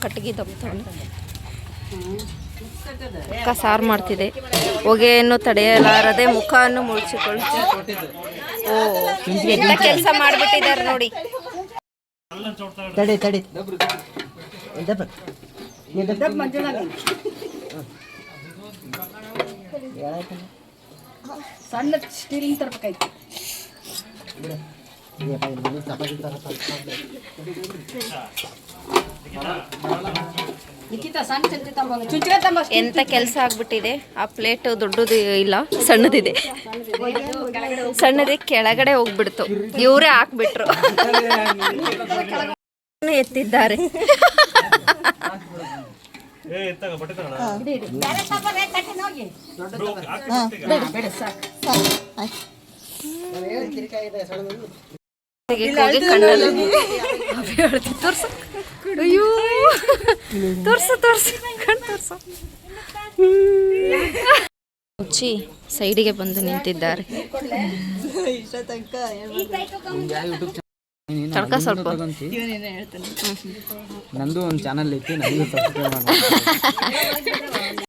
ಕಟ್ಟಿಗೆ ಸಾರು ಮಾಡ್ತಿದೆ. ಹೊಗೆಯನ್ನು ತಡೆಯಲಾರದೆ ಮುಖವನ್ನು ಮುಚ್ಚಿಕೊಳ್ಳುತ್ತೆ. ಓ, ಎಂತ ಕೆಲಸ ಮಾಡಿಬಿಟ್ಟಿದ್ದಾರೆ ನೋಡಿ. ಸಣ್ಣ ಸ್ಟೀಲಿಂಗ್ ತರಬೇಕಾಯ್ತು. ಎಂತ ಕೆಲಸ ಆಗ್ಬಿಟ್ಟಿದೆ. ಆ ಪ್ಲೇಟ್ ದೊಡ್ಡದು ಇಲ್ಲ, ಸಣ್ಣದಿದೆ. ಸಣ್ಣದೇ ಕೆಳಗಡೆ ಹೋಗ್ಬಿಡ್ತು. ಇವರೇ ಹಾಕ್ಬಿಟ್ರು. ಎತ್ತಿದ್ದಾರೆ. ಅಯ್ಯೋ, ತೋರ್ಸು ಮುಚ್ಚಿ ಸೈಡಿಗೆ ಬಂದು ನಿಂತಿದ್ದಾರೆ. ತಡ್ಕ ಸ್ವಲ್ಪ. ನಂದು ಒಂದು ಚಾನಲ್ ಐತಿ, ನನಗೂ ಸಬ್ಸ್ಕ್ರೈಬ್ ಮಾಡಿ.